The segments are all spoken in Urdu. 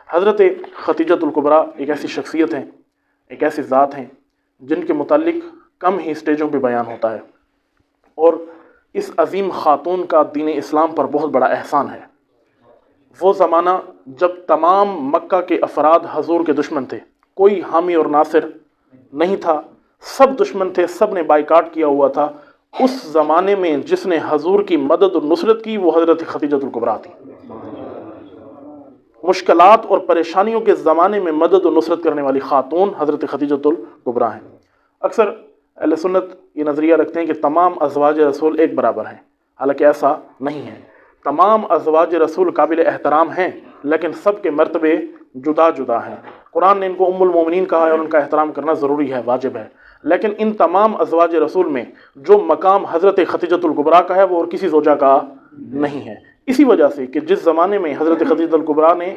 حضرت خدیجۃ الکبریٰ ایک ایسی شخصیت ہیں، ایک ایسی ذات ہیں جن کے متعلق کم ہی اسٹیجوں پہ بیان ہوتا ہے، اور اس عظیم خاتون کا دین اسلام پر بہت بڑا احسان ہے۔ وہ زمانہ جب تمام مکہ کے افراد حضور کے دشمن تھے، کوئی حامی اور ناصر نہیں تھا، سب دشمن تھے، سب نے بائیکاٹ کیا ہوا تھا۔ اس زمانے میں جس نے حضور کی مدد اور نصرت کی وہ حضرت خدیجۃ الکبریٰ تھی۔ مشکلات اور پریشانیوں کے زمانے میں مدد اور نصرت کرنے والی خاتون حضرت خدیجۃ الکبریٰ ہیں۔ اکثر اہل سنت یہ نظریہ رکھتے ہیں کہ تمام ازواج رسول ایک برابر ہیں، حالانکہ ایسا نہیں ہے۔ تمام ازواج رسول قابل احترام ہیں، لیکن سب کے مرتبے جدا جدا ہیں۔ قرآن نے ان کو ام المومنین کہا ہے اور ان کا احترام کرنا ضروری ہے، واجب ہے، لیکن ان تمام ازواج رسول میں جو مقام حضرت خدیجۃ الکبریٰ کا ہے وہ اور کسی زوجہ کا نہیں ہے۔ اسی وجہ سے کہ جس زمانے میں حضرت خدیجۃ الکبریٰ نے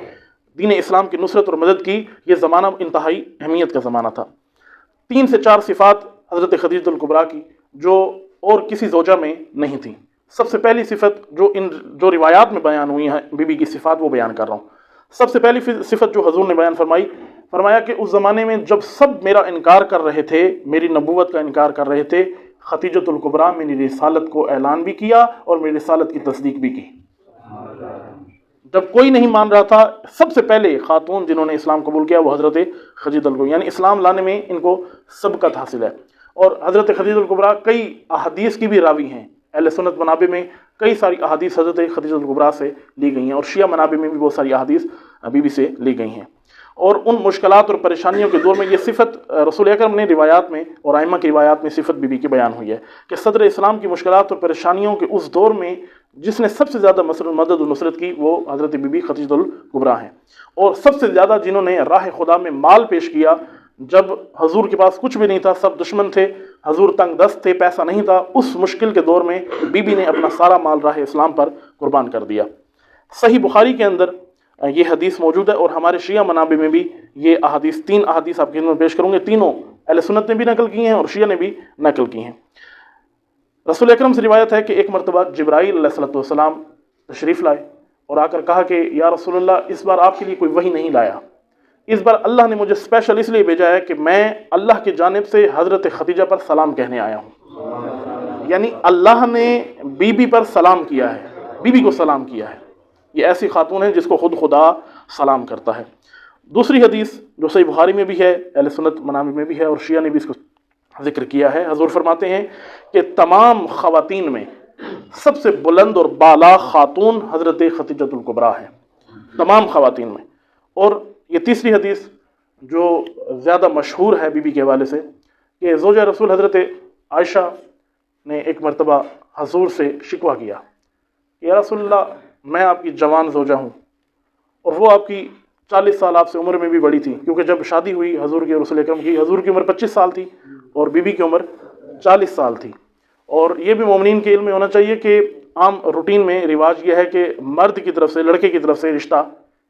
دین اسلام کی نصرت اور مدد کی، یہ زمانہ انتہائی اہمیت کا زمانہ تھا۔ 3 سے 4 صفات حضرت خدیجۃ الکبریٰ کی جو اور کسی زوجہ میں نہیں تھیں۔ سب سے پہلی صفت جو روایات میں بیان ہوئی ہیں بی بی کی صفات، وہ بیان کر رہا ہوں۔ سب سے پہلی صفت جو حضور نے بیان فرمایا کہ اس زمانے میں جب سب میرا انکار کر رہے تھے، میری نبوت کا انکار کر رہے تھے، خدیجۃ الکبریٰ میری رسالت کو اعلان بھی کیا اور میری رسالت کی تصدیق بھی کی۔ جب کوئی نہیں مان رہا تھا، سب سے پہلے خاتون جنہوں نے اسلام قبول کیا وہ حضرت خدیجۃ الکبریٰ، یعنی اسلام لانے میں ان کو سبقت حاصل ہے۔ اور حضرت خدیجۃ الکبریٰ کئی احادیث کی بھی راوی ہیں۔ اہل سنت منابع میں کئی ساری احادیث حضرت خدیجۃ الکبریٰ سے لی گئی ہیں، اور شیعہ منابع میں بھی بہت ساری احادیث بی بی سے لی گئی ہیں۔ اور ان مشکلات اور پریشانیوں کے دور میں یہ صفت رسول اکرم نے روایات میں اور ائمہ کی روایات میں صفت بی بی کی بیان ہوئی ہے کہ صدر اسلام کی مشکلات اور پریشانیوں کے اس دور میں جس نے سب سے زیادہ مدد و نصرت کی وہ حضرت بی بی خدیجۃ الکبریٰ ہیں، اور سب سے زیادہ جنہوں نے راہ خدا میں مال پیش کیا جب حضور کے پاس کچھ بھی نہیں تھا، سب دشمن تھے، حضور تنگ دست تھے، پیسہ نہیں تھا، اس مشکل کے دور میں بی بی نے اپنا سارا مال راہ اسلام پر قربان کر دیا۔ صحیح بخاری کے اندر یہ حدیث موجود ہے، اور ہمارے شیعہ منابع میں بھی یہ احادیث 3 احادیث آپ کی خدمت میں پیش کروں گے، تینوں اہل سنت نے بھی نقل کی ہیں اور شیعہ نے بھی نقل کی ہیں۔ رسول اکرم سے روایت ہے کہ ایک مرتبہ جبرائیل علیہ السلام تشریف لائے اور آ کر کہا کہ یا رسول اللہ، اس بار آپ کے لیے کوئی وحی نہیں لایا، اس بار اللہ نے مجھے اسپیشل اس لیے بھیجا ہے کہ میں اللہ کی جانب سے حضرت خدیجہ پر سلام کہنے آیا ہوں۔ یعنی اللہ نے بی بی پر سلام کیا ہے، بی بی کو سلام کیا ہے۔ یہ ایسی خاتون ہے جس کو خود خدا سلام کرتا ہے۔ دوسری حدیث جو صحیح بخاری میں بھی ہے، اہل سنت منابع میں بھی ہے، اور شیعہ نے بھی اس کو ذکر کیا ہے۔ حضور فرماتے ہیں کہ تمام خواتین میں سب سے بلند اور بالا خاتون حضرت خدیجۃ الکبریٰ ہے، تمام خواتین میں۔ اور یہ تیسری حدیث جو زیادہ مشہور ہے بی بی کے حوالے سے کہ زوجہ رسول حضرت عائشہ نے ایک مرتبہ حضور سے شکوہ کیا، یا رسول اللہ، میں آپ کی جوان زوجہ ہوں اور وہ آپ کی 40 سال آپ سے عمر میں بھی بڑی تھی، کیونکہ جب شادی ہوئی حضور کے رسول اکرم کی، حضور کی عمر 25 سال تھی اور بی بی کی عمر 40 سال تھی۔ اور یہ بھی مومنین کے علم میں ہونا چاہیے کہ عام روٹین میں رواج یہ ہے کہ مرد کی طرف سے، لڑکے کی طرف سے رشتہ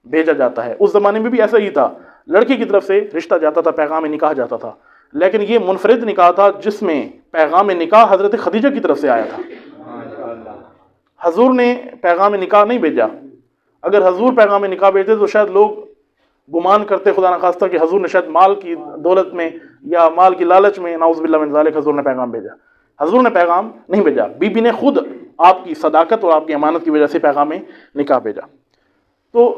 بھیجا جاتا ہے۔ اس زمانے میں بھی ایسا ہی تھا، لڑکی کی طرف سے رشتہ جاتا تھا، پیغام نکاح جاتا تھا، لیکن یہ منفرد نکاح تھا جس میں پیغام نکاح حضرت خدیجہ کی طرف سے آیا تھا۔ حضور نے پیغام نکاح نہیں بھیجا۔ اگر حضور پیغام نکاح بھیجتے تو شاید لوگ گمان کرتے خدا نخواستہ کہ حضور نے شاید مال کی دولت میں یا مال کی لالچ میں نعوذ باللہ من ذالک حضور نے پیغام بھیجا۔ حضور نے پیغام نہیں بھیجا، بی بی نے خود آپ کی صداقت اور آپ کی امانت کی وجہ سے پیغام نکاح بھیجا۔ تو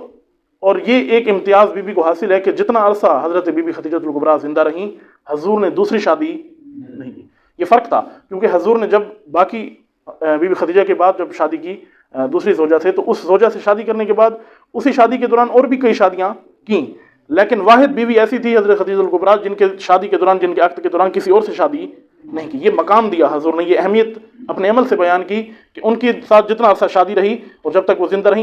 اور یہ ایک امتیاز بی بی کو حاصل ہے کہ جتنا عرصہ حضرت بی بی خدیجۃ الکبریٰ زندہ رہیں، حضور نے دوسری شادی نہیں کی۔ یہ فرق تھا، کیونکہ حضور نے جب باقی بی بی خدیجہ کے بعد جب شادی کی دوسری زوجہ سے، تو اس زوجہ سے شادی کرنے کے بعد اسی شادی کے دوران اور بھی کئی شادیاں کیں، لیکن واحد بیوی ایسی تھی حضرت خدیجہ الکبریٰ جن کے شادی کے دوران، جن کے عقد کے دوران کسی اور سے شادی نہیں کی۔ یہ مقام دیا حضور نے، یہ اہمیت اپنے عمل سے بیان کی کہ ان کے ساتھ جتنا عرصہ شادی رہی اور جب تک وہ زندہ رہیں